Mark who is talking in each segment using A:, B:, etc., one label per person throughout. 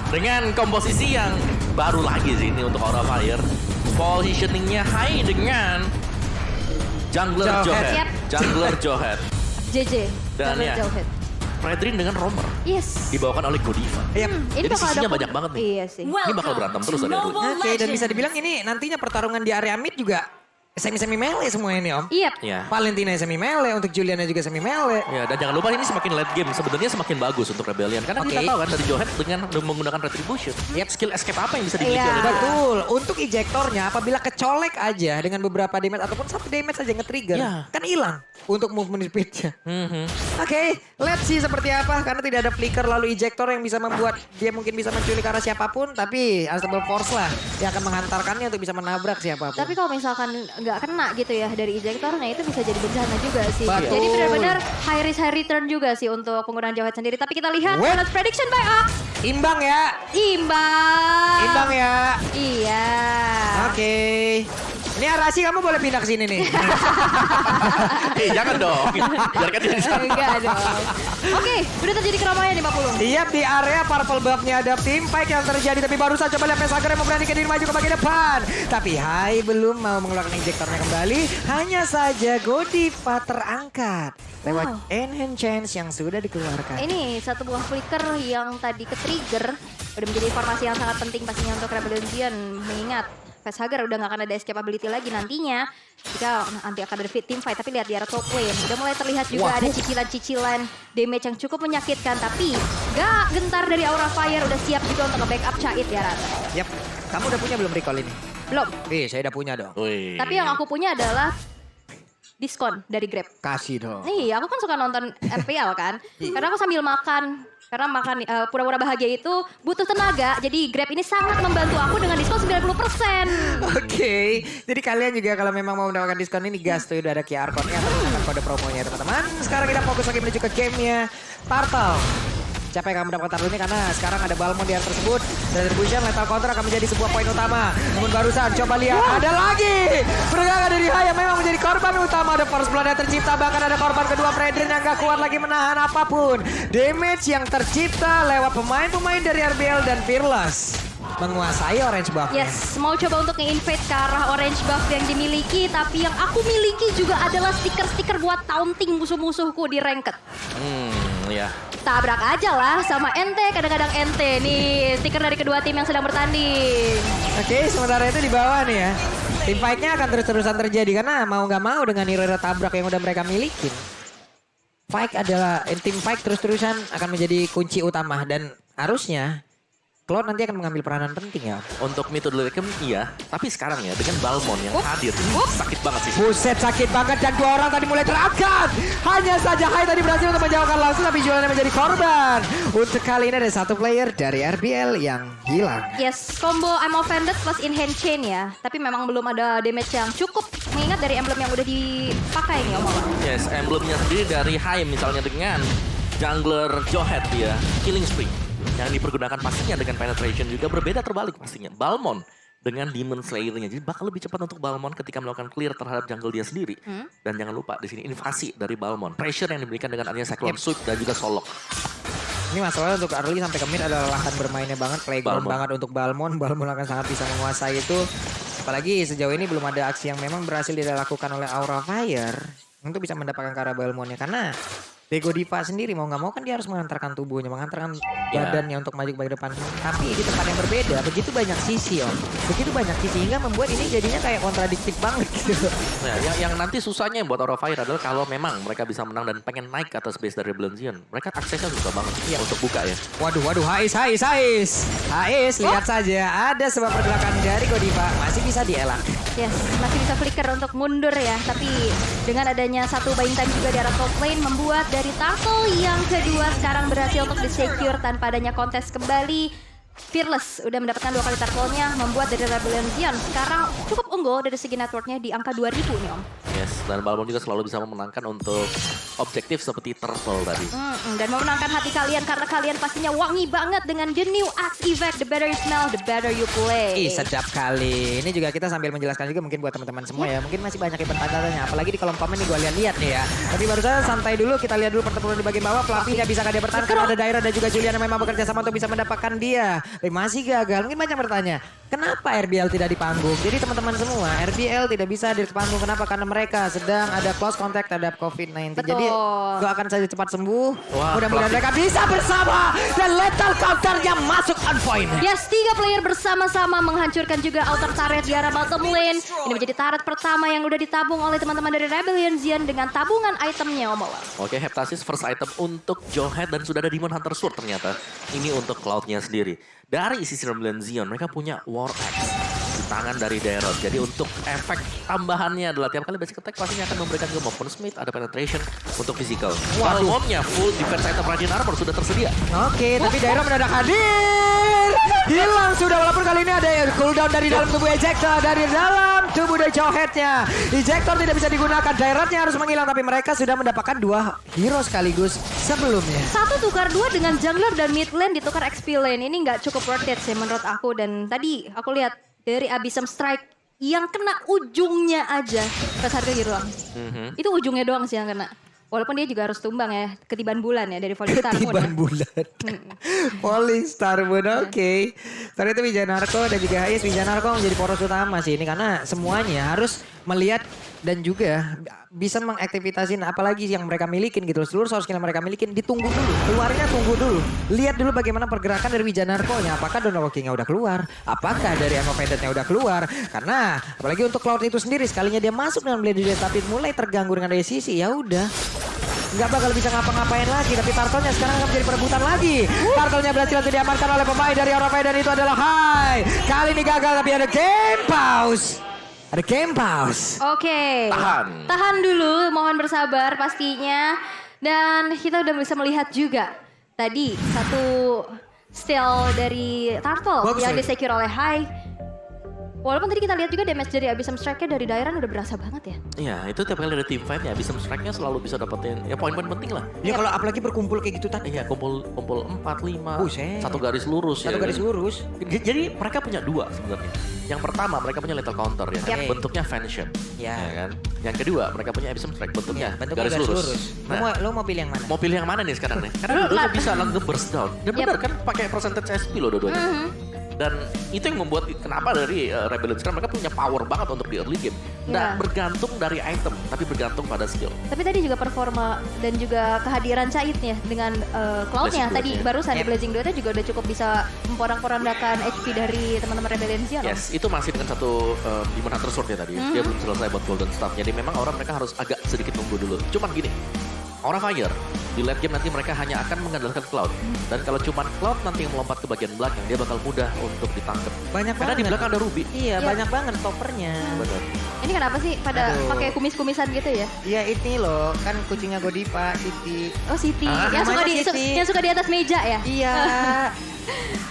A: Dengan komposisi yang baru lagi sih ini untuk Aura Fire. Positioningnya high dengan Jungler Johead.
B: Yep.
A: Jungler Johead.
B: JJ.
A: Dan
B: Jungler
A: ya,
B: Johead.
A: Fredrin dengan Romer.
B: Yes.
A: Dibawakan oleh Godiva.
C: Yap.
B: Ini
A: Jadi
B: bakal ada
A: sisinya banyak banget nih.
B: Iya sih.
A: Ini bakal berantem terus dari early.
C: Oke, dan bisa dibilang ini nantinya pertarungan di area mid juga semi-semi melee semua ini Om.
B: Iya.
A: Ya.
C: Valentina semi melee, untuk Juliana juga semi melee.
A: Ya, dan jangan lupa ini semakin late game sebenarnya semakin bagus untuk Rebellion karena
C: Oke.
A: kita tahu kan dari Johead dengan menggunakan Retribution.
C: Yep.
A: Skill escape apa yang bisa dimiliki
B: Iya.
A: oleh dia?
C: Betul, untuk ejektornya apabila kecolek aja dengan beberapa damage ataupun satu damage aja nge-trigger,
A: Ya.
C: kan hilang untuk movement speed-nya.
A: Mhm.
C: Oke, let's see seperti apa karena tidak ada flicker lalu ejector yang bisa membuat dia mungkin bisa menculik arah siapapun, tapi Unstable Force lah yang akan menghantarkannya untuk bisa menabrak siapapun.
B: Tapi kalau misalkan nggak kena gitu ya dari ejectornya itu bisa jadi bencana juga sih.
C: Betul.
B: Jadi benar-benar high risk high return juga sih untuk penggunaan Johead sendiri. Tapi kita lihat
C: Wait.
B: balance prediction by Ox.
C: Imbang ya,
B: Imbang.
C: imbang ya.
B: Iya.
C: Oke. Ini Arasi kamu boleh pindah ke sini nih.
A: Jangan dong. Biarkan dia di sana.
B: Enggak dong. Oke, udah terjadi keramaian 50.
C: Siap di area purple buff-nya ada tim fight yang terjadi. Tapi baru saja coba lihat Mesager yang memberanikan diri maju ke bagian depan. Tapi Hai belum mau mengeluarkan injektornya kembali. Hanya saja Godiva terangkat. Lewat enhance chance yang sudah dikeluarkan.
B: Ini satu buah flicker yang tadi ke-trigger udah menjadi informasi yang sangat penting pastinya untuk Rebellion Zion. Mengingat Facehugger udah gak akan ada escapability lagi nantinya jika nanti akan ada team fight. Tapi lihat di arah top lane udah mulai terlihat juga ada cicilan-cicilan damage yang cukup menyakitkan. Tapi gak gentar dari Aura Fire udah siap juga untuk nge-backup Cait ya Rata.
C: Yap, kamu udah punya belum recall ini?
B: Belum.
C: Saya udah punya dong.
A: Wih.
B: Tapi yang aku punya adalah diskon dari Grab.
C: Kasih dong.
B: Iya, aku kan suka nonton MPL kan. Karena aku sambil makan. Karena makan pura-pura bahagia itu butuh tenaga. Jadi Grab ini sangat membantu aku dengan diskon 90%.
C: Oke, jadi kalian juga kalau memang mau mendapatkan diskon ini gas tuh udah ada QR code-nya atau menggunakan kode promonya teman-teman. Sekarang kita fokus lagi menuju ke gamenya Turtle. Siapa yang akan mendapatkan turtle ini karena sekarang ada Balmond di area tersebut. Dan Retribution lethal counter akan menjadi sebuah poin utama. Namun barusan coba lihat ada lagi. Pergerakan dari Hai yang memang menjadi korban utama. Ada first blood yang tercipta, bahkan ada korban kedua Fredrin yang gak kuat lagi menahan apapun. Damage yang tercipta lewat pemain-pemain dari RBL dan Fearless menguasai orange buff.
B: Yes, mau coba untuk nge-invade ke arah orange buff yang dimiliki. Tapi yang aku miliki juga adalah stiker-stiker buat taunting musuh-musuhku di ranked.
A: Ya.
B: Tabrak aja lah sama ente, kadang-kadang ente. Nih, stiker dari kedua tim yang sedang bertanding.
C: Oke, sementara itu di bawah nih ya. Tim fight-nya akan terus-terusan terjadi karena mau nggak mau dengan hero tabrak yang udah mereka milikin. Fight adalah tim fight terus-terusan akan menjadi kunci utama dan harusnya Cloud nanti akan mengambil peranan penting ya.
A: Untuk Mito dulu iya. Tapi sekarang ya dengan Balmond yang hadir ini sakit banget sih.
C: Buset sakit banget dan dua orang tadi mulai terangkat. Hanya saja Hai tadi berhasil untuk menjauhkan langsung tapi Juliana menjadi korban. Untuk kali ini ada satu player dari RBL yang hilang.
B: Yes, combo I'm Offended plus in hand chain ya. Tapi memang belum ada damage yang cukup. Mengingat dari emblem yang udah dipakai nih Om.
A: Yes, emblemnya sendiri dari Hai misalnya dengan Jungler Johead dia, Killing Spree. Yang dipergunakan pastinya dengan penetration juga berbeda terbalik pastinya. Balmond dengan Demon Slayer-nya. Jadi bakal lebih cepat untuk Balmond ketika melakukan clear terhadap jungle dia sendiri. Dan jangan lupa di sini invasi dari Balmond. Pressure yang diberikan dengan adanya Cyclone Sweep dan juga Solok.
C: Ini masalahnya untuk early sampai ke mid adalah lahan bermainnya banget. Playground
A: Balmond.
C: banget untuk Balmond. Balmond akan sangat bisa menguasai itu. Apalagi sejauh ini belum ada aksi yang memang berhasil dilakukan oleh Aura Fire. Untuk bisa mendapatkan ke arah Balmondnya. Karena Godiva sendiri mau nggak mau kan dia harus mengantarkan tubuhnya, mengantarkan badannya untuk maju ke bagian depan. Tapi di tempat yang berbeda, begitu banyak sisi Om. Begitu banyak sisi hingga membuat ini jadinya kayak kontradiktif banget gitu.
A: Nah, yang nanti susahnya buat Aura Fire adalah kalau memang mereka bisa menang dan pengen naik ke atas base dari Rebellion Zion. Mereka aksesnya susah banget untuk buka ya.
C: Waduh, Hais, lihat saja ada sebuah pergerakan dari Godiva masih bisa dielak.
B: Yes, masih bisa flicker untuk mundur ya. Tapi dengan adanya satu buying time juga di arah top lane membuat dari Turtle yang kedua sekarang berhasil untuk di-secure tanpa adanya kontes kembali. Fearless udah mendapatkan 2 kali turtle-nya membuat dari Rebellion Zion sekarang cukup unggul dari segi networknya di angka 2000 nih Om.
A: Yes, Yes, dan Balmond juga selalu bisa memenangkan untuk objektif seperti Turtle tadi.
B: Dan memenangkan hati kalian karena kalian pastinya wangi banget dengan the new Axe Evac. The better you smell, the better you play.
C: Ih, sedap kali. Ini juga kita sambil menjelaskan juga mungkin buat teman-teman semua ya. Mungkin masih banyak yang bertanya-tanya. Apalagi di kolom komen nih gue lihat nih ya. Tapi baru saja santai dulu. Kita lihat dulu pertempuran di bagian bawah. Fluffy nggak bisa dia bertahan karena ada Daira dan juga Julian yang memang bekerja sama untuk bisa mendapatkan dia. Tapi masih gagal. Mungkin banyak bertanya. Kenapa RBL tidak di panggung? Jadi teman-teman semua, RBL tidak bisa di panggung. Kenapa? Karena mereka sedang ada close contact terhadap COVID-19.
B: Betul.
C: Jadi doakan saja cepat sembuh.
A: Wah,
C: Mudah-mudahan
A: Fluffy.
C: mereka bisa bersama. Dan lethal counternya masuk on point.
B: Yes, 3 player bersama-sama menghancurkan juga outer turret di arah bottom lane. Ini menjadi turret pertama yang udah ditabung oleh teman-teman dari Rebellion Zion dengan tabungan itemnya, Om Awal.
A: Oke, Heptasis first item untuk Jowhead dan sudah ada Demon Hunter Sword ternyata. Ini untuk Cloud-nya sendiri. Dari isi Rebellion Zion, mereka punya War Axe di tangan dari Dairot. Jadi untuk efek tambahannya adalah tiap kali basic attack pastinya akan memberikan ke Open Smith, ada penetration untuk physical. Balmondnya full defense item Radiant Armor sudah tersedia.
C: Oke, tapi Daira mendadak hadir. Hilang sudah walaupun kali ini ada cooldown dari dalam tubuh ejector. Dari dalam tubuh dari Jowhead-nya. Ejector tidak bisa digunakan. Dairotnya harus menghilang. Tapi mereka sudah mendapatkan 2 hero sekaligus sebelumnya.
B: Satu tukar 2 dengan jungler dan mid lane ditukar XP lane. Ini nggak cukup worth it sih menurut aku. Dan tadi aku lihat dari Abyssal Strike yang kena ujungnya aja. Pas harga gitu doang. Itu ujungnya doang sih yang kena. Walaupun dia juga harus tumbang ya, ketiban bulan ya dari Falling Star Moon.
C: Ketiban bulan. Falling Star Moon, oke. Tadi itu Wijanarko dan juga Hayes. Wijanarko menjadi poros utama sih ini karena semuanya harus melihat dan juga bisa mengaktivitasin apalagi yang mereka milikin gitu. Seluruh source skill yang mereka milikin ditunggu dulu. Keluarnya tunggu dulu. Lihat dulu bagaimana pergerakan dari Wijanarko-nya. Apakah Dawn Walking-nya udah keluar? Apakah dari Ammo Pendant-nya udah keluar? Karena apalagi untuk Cloud itu sendiri sekalinya dia masuk dengan Blade Dance tapi mulai terganggu dengan dari sisi ya udah. Nggak bakal bisa ngapa-ngapain lagi. Tapi Turtle-nya sekarang akan menjadi perebutan lagi. Turtle-nya berhasil untuk diamankan oleh pemain dari Aura dan itu adalah Hai. Kali ini gagal tapi ada game pause. Ada game pause.
B: Oke. Tahan dulu, mohon bersabar pastinya. Dan kita udah bisa melihat juga tadi satu steal dari Turtle
C: Bagus,
B: yang
C: Roy.
B: disecure oleh Hai. Walaupun tadi kita lihat juga damage dari Abyssal Strike-nya dari Dairan udah berasa banget ya.
A: Iya, itu tiap kali ada team fight ya, Abyssal Strike-nya selalu bisa dapetin ya poin-poin penting lah.
C: Ya kalau apalagi berkumpul kayak gitu tadi.
A: Iya, kumpul 4, 5,
C: Buset.
A: satu garis lurus ya.
C: Satu garis lurus.
A: Jadi mereka punya 2 sebenarnya. Yang pertama mereka punya lethal counter ya,
B: Yap.
A: bentuknya Vanished.
C: Ya.
A: Ya kan? Yang kedua mereka punya Abyssal Strike bentuknya,
C: Bentuknya
A: garis lurus. Nah,
C: Lo mau pilih yang mana?
A: mau pilih yang mana nih sekarang nih? Karena dua-duanya bisa langsung burst down. Dan
B: Yap.
A: benar kan pakai percentage SP loh dua-duanya. Dan itu yang membuat kenapa dari Rebellion sekarang mereka punya power banget untuk di early game. Nggak
B: Ya.
A: bergantung dari item, tapi bergantung pada skill.
B: Tapi tadi juga performa dan juga kehadiran Caitnya dengan Cloud-nya.
A: Blazing
B: Tadi
A: Duet-nya.
B: barusan di
C: Yep.
B: Blazing Duet-nya juga udah cukup bisa memporak-porandakan HP dari teman-teman Rebellion Zion.
A: Yes, itu masih dengan satu Demon Hunter Sword ya tadi. Dia belum selesai buat Golden Staff. Jadi memang orang mereka harus agak sedikit nunggu dulu. Cuman gini, Aura Fire di late game nanti mereka hanya akan mengandalkan Cloud. Dan kalau cuman Cloud nanti yang melompat ke bagian belakang, dia bakal mudah untuk ditangkap.
C: Banyak
A: Karena di
C: banget.
A: belakang ada Ruby.
C: Iya,
B: Iya.
C: banyak banget stoppernya.
A: Benar.
B: Ini kenapa sih pada
C: Aduh.
B: pakai kumis-kumisan gitu ya?
C: Iya ini loh, kan kucingnya Godiva, Siti.
B: Oh Siti,
A: Ah,
B: yang suka
C: namanya Siti.
B: yang suka di atas meja ya?
C: Iya.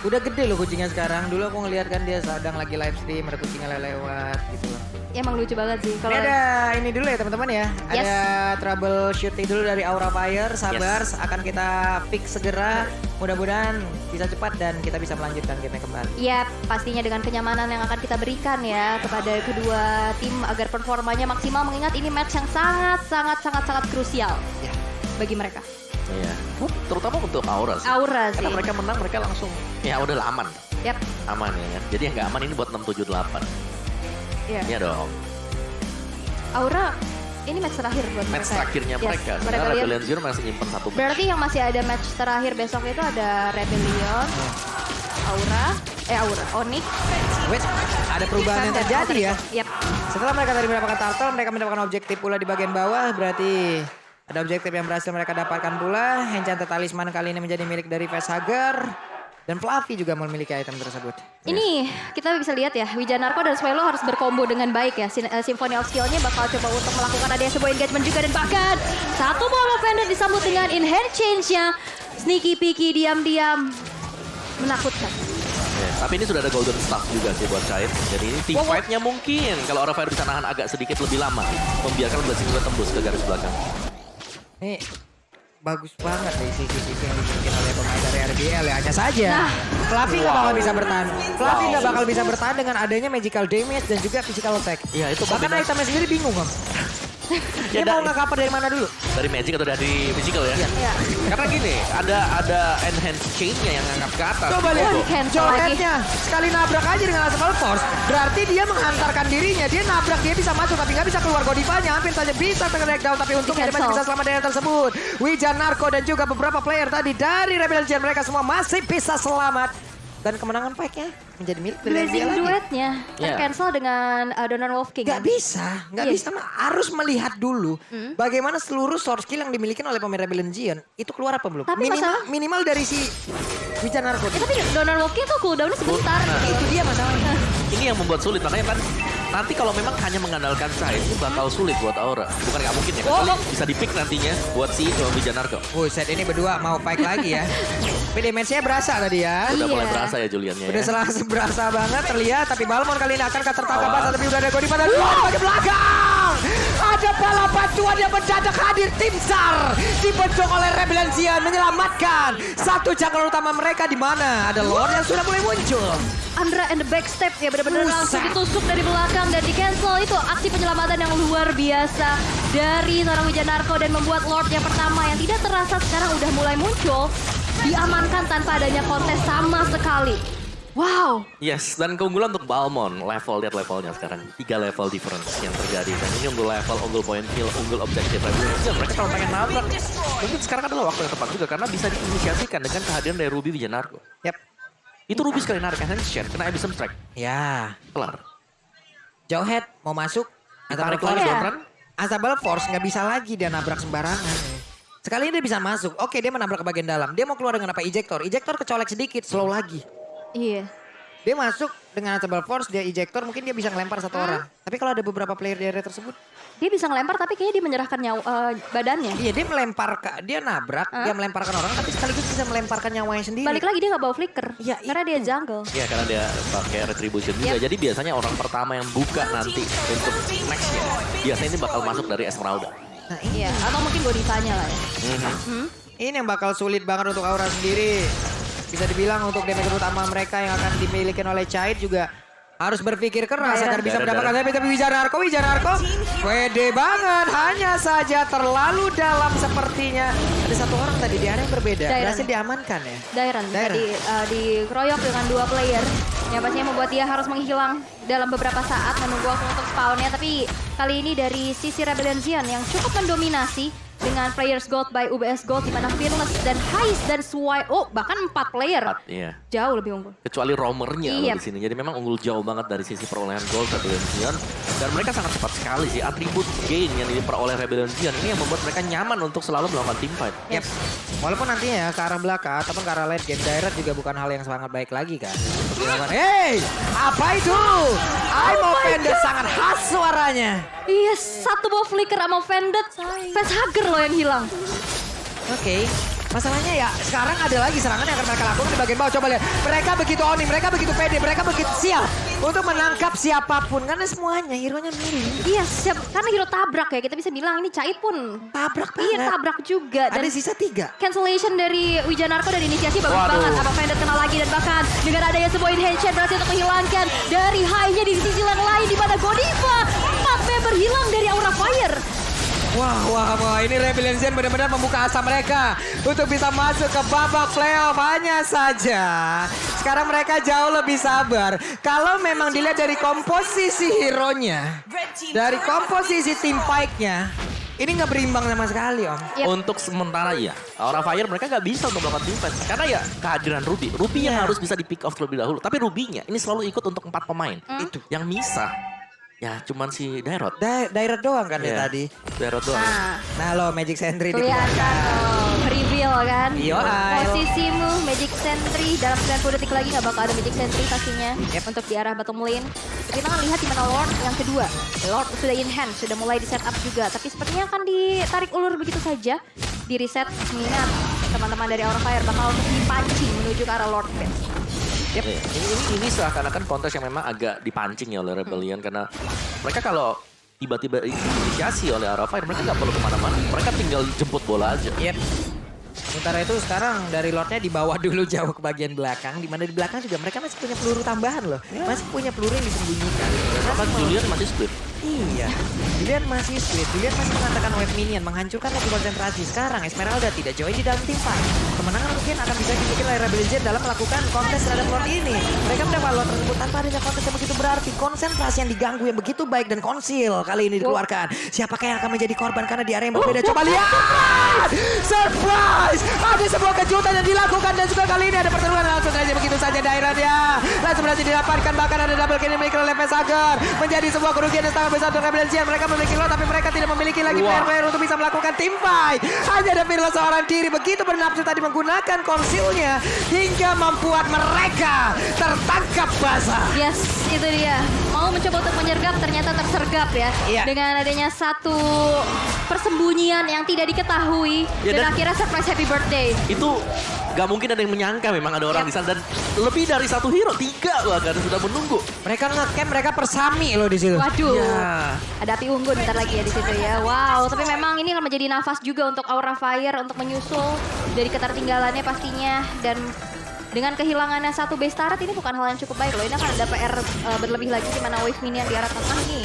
C: Udah gede loh kucingnya sekarang. Dulu aku ngeliat kan dia sedang lagi live stream, ada kucingnya lewat gitu loh.
B: Ya, emang lucu banget sih.
C: Ini
B: Kalau
C: ada ini dulu ya teman-teman ya.
B: Yes.
C: Ada troubleshooting dulu dari Aura Fire. Sabar, akan kita fix segera. Mudah-mudahan bisa cepat dan kita bisa melanjutkan game kembali.
B: ya pastinya dengan kenyamanan yang akan kita berikan ya kepada kedua tim agar performanya maksimal mengingat ini match yang sangat krusial
C: Ya.
B: bagi mereka.
A: Iya. Terutama untuk Aura sih.
B: Aura sih.
A: Karena mereka menang, mereka langsung ya udah lah, aman.
B: Yap.
A: Aman ya kan. Jadi yang nggak aman ini buat 6, 7, 8.
B: Iya.
A: Iya dong.
B: Aura ini match terakhir buat
A: Match
B: mereka.
A: terakhirnya
B: Yes,
A: mereka.
B: mereka
A: Sekarang
B: lihat.
A: Rebellion Zero masih nyimpen 1 match.
B: Berarti yang masih ada match terakhir besok itu ada Rebellion, Aura, Onyx,
C: Wait, ada perubahan yang
B: dan
C: terjadi ya.
B: Yap.
C: Setelah mereka tadi mendapatkan turtle, mereka mendapatkan objektif pula di bagian bawah. Berarti ada objektif yang berhasil mereka dapatkan pula. Enchanted Talisman kali ini menjadi milik dari Facehugger. Dan Fluffy juga memiliki item tersebut.
B: Ini kita bisa lihat ya, Wijanarko dan Swelo harus berkombo dengan baik ya. Symphony of Skill-nya bakal coba untuk melakukan ada sebuah engagement juga dan bahkan satu ball of Vendor disambut dengan in hand change-nya. Sneaky peeky diam-diam. menakutkan.
A: Ya, tapi ini sudah ada golden staff juga sih buat Chaid. Jadi ini team
C: Wow, wow.
A: fight-nya mungkin kalau Aura Fire bisa nahan agak sedikit lebih lama, membiarkan Blessing juga tembus ke garis belakang.
C: Ini bagus banget nih sisi-sisi yang dimiliki oleh pemain dari RBL ya. Hanya saja,
B: Nah.
C: Fluffy nggak bakal bisa bertahan. Fluffy
A: Wow.
C: nggak bakal bisa bertahan dengan adanya magical damage dan juga physical attack.
A: Iya, itu
C: Bahkan
A: kombinasi.
C: itemnya sendiri bingung, Om. Dia
A: Ya,
C: mau nge-cover dari mana dulu?
A: Dari Magic atau dari physical ya?
B: Ya.
A: Karena gini, ada enhance chain-nya yang ngangkat ke atas.
C: Coba lihat,
A: Bobo.
B: cancel
C: Johead-nya sekali nabrak aja dengan Assault Force. Berarti dia menghantarkan dirinya. Dia nabrak, dia bisa masuk tapi nggak bisa keluar. Godivanya hampir saja bisa terkena down. Tapi untungnya dia masih
B: Cancel.
C: bisa selamat dari hal tersebut. Wijanarko dan juga beberapa player tadi dari Rebel Legend mereka semua masih bisa selamat. Dan kemenangan fight-nya menjadi milik
B: Blazing
C: RBL lagi.
B: duetnya
A: Ya.
B: tercancel dengan Donan Wolf King.
C: Nggak bisa, nggak
B: Iya.
C: bisa. Harus melihat dulu bagaimana seluruh source skill yang dimiliki oleh pemain Rebel Legend itu keluar apa belum?
B: Tapi
C: Minimal dari si Wijanarko.
B: Tapi Donan Wolf King tuh cooldownnya sebentar.
A: Nah.
C: Itu dia masalahnya.
A: Ini yang membuat sulit, makanya kan nanti kalau memang hanya mengandalkan Chaid ini bakal sulit buat Aura. Bukan nggak mungkin ya, kecuali bisa di-pick nantinya buat si Wijanarko.
C: Set ini berdua mau fight lagi ya. Tapi damage-nya berasa tadi ya.
A: Udah mulai
B: Iya.
A: berasa ya Juliannya
C: Udah
A: ya.
C: berasa banget terlihat. Tapi Balmon kali ini akan tertangkap basah. Tapi udah ada Godi pada bagian belakang. Ada balapan cuan yang mendadak hadir. Tim SAR dibentuk oleh Rebel Legend menyelamatkan satu jungle utama mereka di mana ada Lord yang sudah mulai muncul.
B: Andra and the backstep ya benar-benar langsung
C: Buset.
B: ditusuk dari belakang dan di cancel. Itu aksi penyelamatan yang luar biasa dari seorang Wijanarko dan membuat Lord yang pertama yang tidak terasa sekarang udah mulai muncul diamankan tanpa adanya kontes sama sekali. Wow.
A: Yes, dan keunggulan untuk Balmon. Lihat levelnya sekarang. 3 level difference yang terjadi. Dan ini unggul level, unggul point kill, unggul objektif. Mereka kalau pengen nabrak, mungkin sekarang adalah waktu yang tepat juga. Karena bisa diinisiasikan dengan kehadiran dari Ruby Wijanarko.
C: Yap.
A: Itu Ruby sekali narik Handshare, kena Abyssal Strike.
C: Ya.
A: Kelar.
C: Jauhead mau masuk.
A: Ditarik
C: Asabel
A: lagi
C: Force.
A: Dontran.
C: Asabel Force nggak bisa lagi dia nabrak sembarangan. Sekali ini dia bisa masuk. Oke, dia menabrak ke bagian dalam. Dia mau keluar dengan apa? Ejector. Ejector kecolek sedikit, slow lagi.
B: Iya.
C: Dia masuk dengan Asabel Force, dia ejector, mungkin dia bisa ngelempar satu orang. Tapi kalau ada beberapa player di area tersebut,
B: Dia bisa ngelempar tapi kayaknya dia menyerahkan badannya.
C: iya dia melempar, dia nabrak, dia melemparkan orang, tapi sekaligus bisa melemparkan nyawanya sendiri.
B: Balik lagi dia nggak bawa flicker.
C: Iya,
B: Karena dia jungle.
A: Iya, karena dia pakai retribution juga. Jadi biasanya orang pertama yang buka nanti untuk nextnya, biasanya ini bakal masuk dari Esmeralda.
C: Nah ini,
B: Iya. Atau mungkin Godivanya lah ya.
C: ini yang bakal sulit banget untuk Aura sendiri. Bisa dibilang untuk damage utama mereka yang akan dimiliki oleh Chaid juga harus berpikir keras agar bisa mendapatkan damage. Tapi Wijanarko pede banget. Hanya saja terlalu dalam sepertinya. Ada satu orang tadi di area yang berbeda.
B: Dairan.
C: Berhasil diamankan ya.
B: Dairan
C: Dairan.
B: dikeroyok dengan 2 player yang pastinya membuat dia harus menghilang dalam beberapa saat menunggu waktu untuk spawnnya. Tapi kali ini dari sisi Rebel Legend yang cukup mendominasi dengan players gold by UBS Gold di mana Fearless dan Heist dan Swai bahkan 4 player
A: Iya.
B: jauh lebih unggul.
A: Kecuali roamernya
B: Iya.
A: loh di sini. Jadi memang unggul jauh banget dari sisi perolehan gold Rebel Legend. Dan mereka sangat cepat sekali sih. Atribut gain yang diperoleh Rebel Legend ini yang membuat mereka nyaman untuk selalu melakukan team fight.
C: Yep. Walaupun nantinya ya ke arah belakang ataupun ke arah late game direct juga bukan hal yang sangat baik lagi kan. Untuk dilakukan. Hey, apa itu? I'm offended, sangat khas suaranya.
B: Iya, satu ball flicker sama Vended. Facehugger loh yang hilang.
C: Oke. Masalahnya ya sekarang ada lagi serangan yang akan mereka lakukan di bagian bawah. Coba lihat. Mereka begitu oni, mereka begitu pede, mereka begitu siap untuk menangkap siapapun. Karena semuanya hero-nya milih.
B: Iya, karena hero tabrak ya. Kita bisa bilang ini Chaid pun
C: Tabrak
B: iya
C: banget.
B: tabrak juga. Dan
C: Ada sisa 3.
B: cancellation dari Wijanarko dan inisiasi bagus
A: Waduh.
B: banget. Sama Vended kena lagi dan bahkan dengan adanya sebuah handshake berhasil untuk menghilangkan dari high-nya di sisi yang lain di mana Godiva 4 member hilang dari Aura Fire.
C: Wah, ini Rebel Legend benar-benar membuka asa mereka untuk bisa masuk ke babak playoff. Hanya saja sekarang mereka jauh lebih sabar. Kalau memang dilihat dari komposisi hero-nya, dari komposisi tim fight-nya, ini nggak berimbang sama sekali, Om.
B: Yep.
A: Untuk sementara ya, Aura Fire mereka nggak bisa untuk melakukan team fight. Karena ya kehadiran Ruby. Ruby yang
C: Iya.
A: harus bisa di pick off terlebih dahulu. Tapi Ruby-nya ini selalu ikut untuk 4 pemain.
C: Itu.
A: Yang misah, ya cuman si Dairot.
C: Direct doang kan ya
A: Iya.
C: tadi.
A: Dairot doang.
B: Nah,
C: Nah lo Magic Sentry
B: kelihatan
C: dikeluarkan.
B: reveal kan.
C: Iya, Ail.
B: Posisimu Magic Sentry dalam 90 detik lagi nggak bakal ada Magic Sentry pastinya untuk di arah bottom lane. Tapi kita kan lihat di mana Lord yang kedua. Lord sudah in hand, sudah mulai di setup juga. Tapi sepertinya akan ditarik ulur begitu saja. Di reset mengingat teman-teman dari Aura Fire bakal dipancing menuju ke arah Lord Pit.
A: Iya, ini seakan-akan kontes yang memang agak dipancing ya oleh Rebellion karena mereka kalau tiba-tiba inisiasi oleh Aura Fire mereka nggak perlu kemana-mana, mereka tinggal jemput bola aja.
C: Yep. Sementara itu sekarang dari Lordnya dibawa dulu jauh ke bagian belakang, di mana di belakang juga mereka masih punya peluru tambahan loh, masih punya peluru yang disembunyikan.
A: Bahkan Julian masih split.
C: Iya, Julian masih split, Julian masih mengatakan wave minion, menghancurkan lagi konsentrasi. Sekarang Esmeralda tidak join di dalam tim fight. Kemenangan mungkin akan bisa dimiliki oleh Rebellion dalam melakukan kontes terhadap Lord ini. Mereka mendapat Lord tersebut tanpa adanya kontes yang begitu berarti. Konsentrasi yang diganggu yang begitu baik dan konsil kali ini dikeluarkan. Siapakah yang akan menjadi korban karena di area yang berbeda? Coba lihat! Surprise! Ada sebuah kejutan yang dilakukan dan juga kali ini ada pertarungan langsung saja begitu saja daerahnya. Langsung berhasil didapatkan, bahkan ada double kill yang dimiliki oleh Vesager. Menjadi sebuah kerugian yang sangat besar untuk Rebellion. Mereka memiliki Lord tapi mereka tidak memiliki lagi player-player untuk bisa melakukan team fight. Hanya ada Firla seorang diri begitu bernafsu tadi menggunakan konsilnya hingga membuat mereka tertangkap basah.
B: Yes, itu dia. Mau mencoba untuk menyergap, ternyata tersergap ya.
C: Iya.
B: Dengan adanya satu persembunyian yang tidak diketahui.
A: Ya,
B: dan
A: dan-
B: akhirnya surprise happy birthday.
A: Itu gak mungkin ada yang menyangka memang ada orang di sana dan lebih dari satu hero, 3 bahkan sudah menunggu.
C: Mereka nge-camp, mereka persami loh di situ.
B: Waduh,
A: Ya.
B: ada api unggun bentar lagi ya di situ ya. Wow, tapi memang ini menjadi nafas juga untuk Aura Fire untuk menyusul dari ketertinggalannya pastinya. Dan dengan kehilangannya satu base turret ini bukan hal yang cukup baik loh. Ini akan ada PR berlebih lagi di mana wave minion di arah tengah nih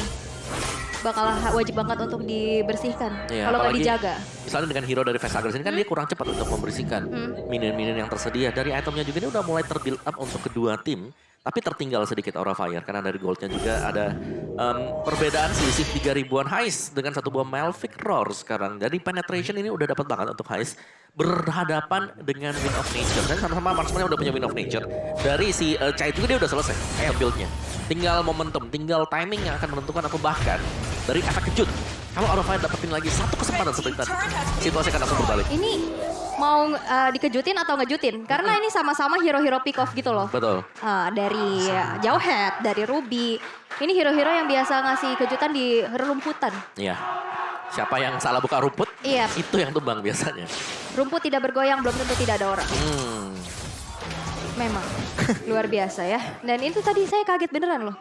B: bakal wajib banget untuk dibersihkan
A: Iya,
B: kalau nggak
A: apalagi
B: dijaga.
A: Misalnya dengan hero dari Vesager ini kan dia kurang cepat untuk membersihkan minion-minion yang tersedia. Dari itemnya juga ini udah mulai terbuild up untuk kedua tim. Tapi tertinggal sedikit Aura Fire karena dari goldnya juga ada perbedaan selisih 3.000-an Heist dengan satu buah Malphite Roar sekarang. Dari penetration ini udah dapat banget untuk Heist berhadapan dengan Wind of Nature. Dan sama-sama marksman udah punya Wind of Nature. Dari si Chai juga dia udah selesai build-nya. Tinggal momentum, tinggal timing yang akan menentukan atau bahkan dari efek kejut. Kalau Aura Fire dapetin lagi satu kesempatan seperti tadi, situasi akan langsung berbalik.
B: Ini mau dikejutin atau ngejutin? Karena ini sama-sama hero-hero pick off gitu loh.
A: Betul.
B: Dari Jauhead, dari Ruby. Ini hero-hero yang biasa ngasih kejutan di rumputan.
A: Iya. Siapa yang salah buka rumput,
B: Iya.
A: itu yang tumbang biasanya.
B: Rumput tidak bergoyang, belum tentu tidak ada orang. Memang, luar biasa ya. Dan itu tadi saya kaget beneran loh.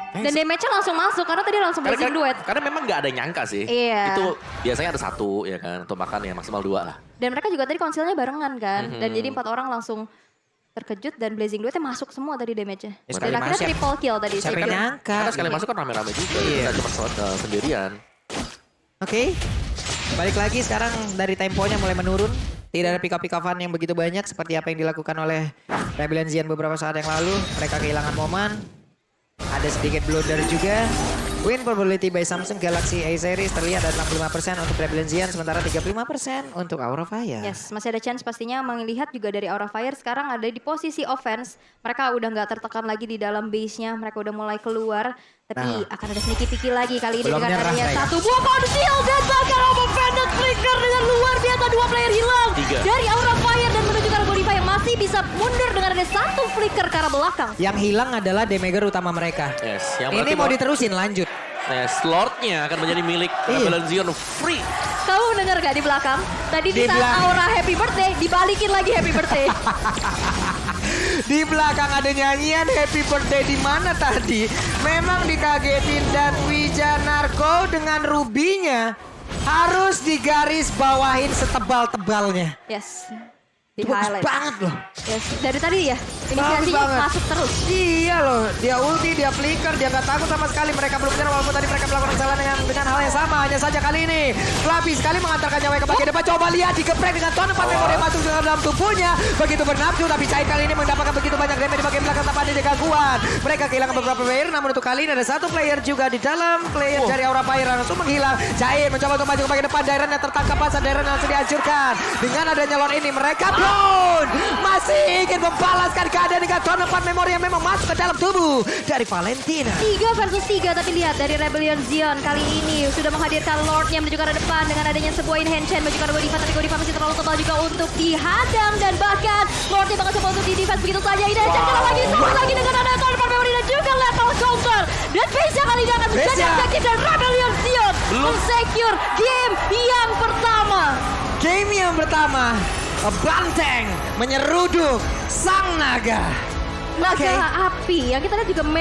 B: Dan damage-nya langsung masuk, karena tadi langsung blazing duet.
A: Karena memang nggak ada yang nyangka sih.
B: Iya.
A: Itu biasanya ada 1 ya kan, atau makan ya maksimal 2 lah.
B: Dan mereka juga tadi konsilnya barengan kan. Dan jadi 4 orang langsung terkejut dan blazing duetnya masuk semua tadi damage-nya.
C: Ya,
B: Dan
C: sekali
B: akhirnya
C: masuk.
B: triple kill tadi.
C: Siapa yang nyangka?
A: Karena sekali masuk kan rame-rame juga,
C: Iya.
A: nggak cuma sendirian.
C: Oke, balik lagi sekarang dari temponya mulai menurun. Tidak ada pick-up-pick-upan yang begitu banyak seperti apa yang dilakukan oleh Rebellion Zion beberapa saat yang lalu. Mereka kehilangan momen. Ada sedikit blunder juga. Win probability by Samsung Galaxy A series terlihat ada 65% untuk Rebellion Zion, sementara 35% untuk Aura Fire.
B: Yes, masih ada chance pastinya melihat juga dari Aura Fire sekarang ada di posisi offense. Mereka udah nggak tertekan lagi di dalam base-nya, mereka udah mulai keluar. Tapi akan ada sneaky picky lagi kali ini
C: Belum
B: dengan
C: nyerah,
B: adanya
C: Raya.
B: satu buah konsil dan bahkan Overfended Flicker dengan luar biasa 2 player hilang
A: 3.
B: dari Aura Fire dan menuju ke arah Bolivia yang masih bisa mundur dengan ada 1 flicker ke arah belakang.
C: Yang hilang adalah damager utama mereka.
A: Yes, yang
C: Ini
A: berarti
C: mau diterusin, lanjut.
A: Slotnya akan menjadi milik
C: Iya.
A: Rebellion Zion free.
B: Kamu dengar gak di belakang? Tadi di
C: Di
B: saat
C: belakang.
B: Aura happy birthday, dibalikin lagi happy birthday.
C: Di belakang ada nyanyian happy birthday di mana tadi? Memang dikagetin dan Wijanarko dengan rubinya harus digaris bawahin setebal-tebalnya.
B: Yes, di
C: Bagus
B: highlight.
C: banget loh.
B: Yes, dari tadi ya,
C: Bagus
B: inisiasinya
C: banget.
B: masuk terus.
C: Iya loh, dia ulti, dia flicker, dia nggak takut sama sekali. Mereka belum menyerah walaupun tadi mereka melakukan kesalahan dengan hal yang sama. Hanya saja kali ini Flappy sekali mengantarkan nyawa ke bagian depan. Coba lihat digeprek dengan ton 4 memori yang masuk ke dalam tubuhnya. Begitu bernafsu, tapi Chai kali ini mendapatkan begitu banyak damage di bagian belakang tanpa ada gangguan. Mereka kehilangan beberapa player, namun untuk kali ini ada 1 player juga di dalam. Player dari Aura Fire langsung menghilang. Chai mencoba untuk maju ke bagian depan. Dairan yang tertangkap basah, Dairan langsung dihancurkan. Dengan adanya Lord ini mereka blown. Masih ingin membalaskan keadaan dengan ton 4 memori yang memang masuk ke dalam tubuh dari Valentina.
B: 3 versus 3, tapi lihat dari Rebellion Zion kali ini sudah menghadirkan Lordnya menuju ke arah depan dengan adanya sebuah in-hand chain menuju ke arah Godiva, tapi Godiva masih terlalu tebal juga untuk dihadang dan bahkan Lordnya bakal coba untuk di-defense begitu saja. Ini ada jalan lagi, satu lagi dengan adanya ton 4 memori dan juga lethal counter. Dan base-nya kali ini akan menjadi
C: Base-nya.
B: objektif dan Rebellion Zion
A: Belum.
B: mensecure game yang pertama.
C: Game yang pertama Banteng menyeruduk sang naga.
B: Naga
C: Oke.
B: api yang kita lihat juga